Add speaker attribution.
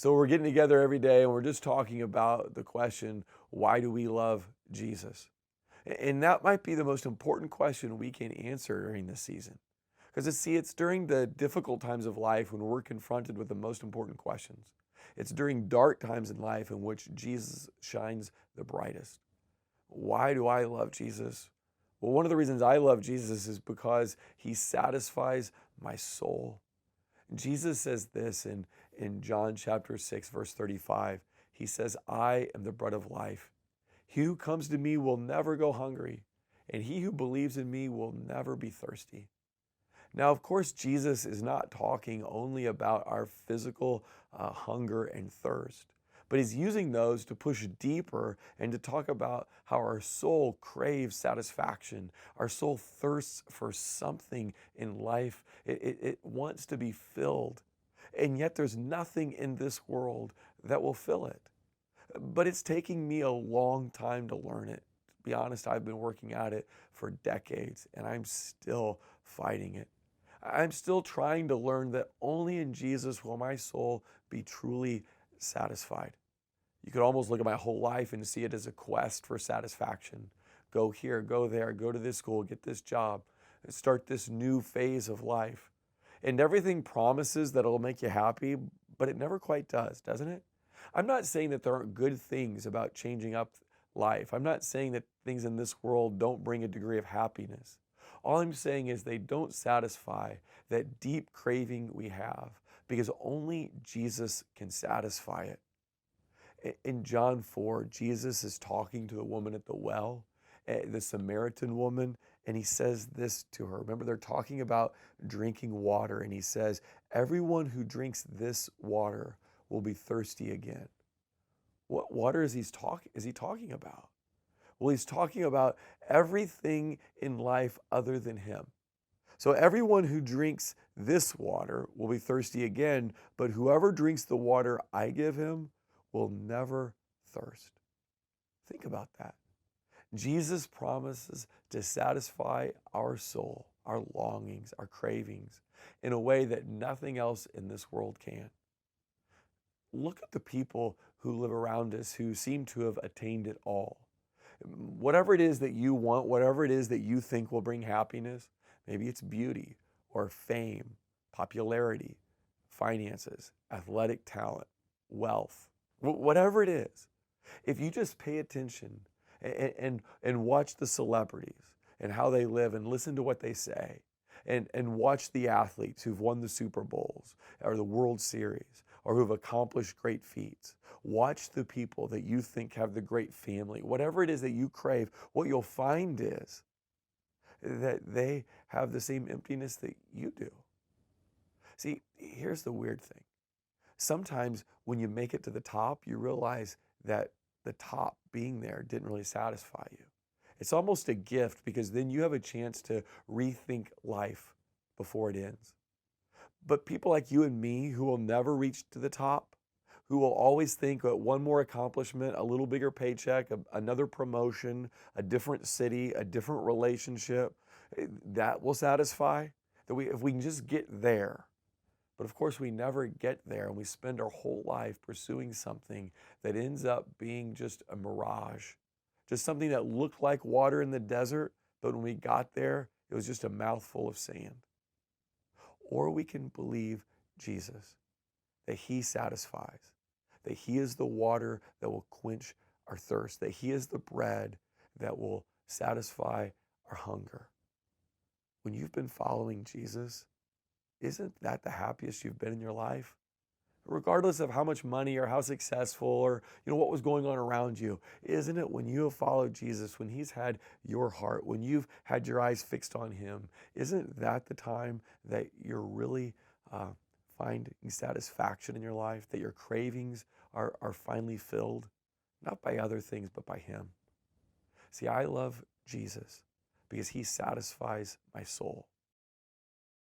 Speaker 1: So we're getting together every day and we're just talking about the question, why do we love Jesus? And that might be the most important question we can answer during this season. Because it's during the difficult times of life when we're confronted with the most important questions. It's during dark times in life in which Jesus shines the brightest. Why do I love Jesus? Well, one of the reasons I love Jesus is because he satisfies my soul. Jesus says this in John chapter 6, verse 35. He says, I am the bread of life. He who comes to me will never go hungry, and he who believes in me will never be thirsty. Now, of course, Jesus is not talking only about our physical hunger and thirst, but he's using those to push deeper and to talk about how our soul craves satisfaction. Our soul thirsts for something in life. It wants to be filled, and yet there's nothing in this world that will fill it. But it's taking me a long time to learn it. To be honest, I've been working at it for decades, and I'm still fighting it. I'm still trying to learn that only in Jesus will my soul be truly satisfied. You could almost look at my whole life and see it as a quest for satisfaction. Go here, go there, go to this school, get this job, start this new phase of life. And everything promises that it'll make you happy, but it never quite does, doesn't it? I'm not saying that there aren't good things about changing up life. I'm not saying that things in this world don't bring a degree of happiness. All I'm saying is they don't satisfy that deep craving we have, because only Jesus can satisfy it. In John 4, Jesus is talking to the woman at the well, the Samaritan woman, and he says this to her. Remember, they're talking about drinking water, and he says, everyone who drinks this water will be thirsty again. What water is he talking about? Well, he's talking about everything in life other than him. So everyone who drinks this water will be thirsty again, but whoever drinks the water I give him will never thirst. Think about that. Jesus promises to satisfy our soul, our longings, our cravings in a way that nothing else in this world can. Look at the people who live around us who seem to have attained it all. Whatever it is that you want, whatever it is that you think will bring happiness, maybe it's beauty or fame, popularity, finances, athletic talent, wealth, whatever it is. If you just pay attention and watch the celebrities and how they live and listen to what they say and watch the athletes who've won the Super Bowls or the World Series or who've accomplished great feats, watch the people that you think have the great family, whatever it is that you crave, what you'll find is that they have the same emptiness that you do. See, here's the weird thing. Sometimes when you make it to the top, you realize that the top being there didn't really satisfy you. It's almost a gift, because then you have a chance to rethink life before it ends. But people like you and me who will never reach to the top, who will always think that one more accomplishment, a little bigger paycheck, another promotion, a different city, a different relationship, that will satisfy. If we can just get there. But of course we never get there, and we spend our whole life pursuing something that ends up being just a mirage. Just something that looked like water in the desert, but when we got there, it was just a mouthful of sand. Or we can believe Jesus, that he satisfies, that he is the water that will quench our thirst, that he is the bread that will satisfy our hunger. When you've been following Jesus, isn't that the happiest you've been in your life? Regardless of how much money or how successful or what was going on around you, isn't it when you have followed Jesus, when he's had your heart, when you've had your eyes fixed on him, isn't that the time that you're really finding satisfaction in your life, that your cravings are finally filled, not by other things, but by him? See, I love Jesus because he satisfies my soul.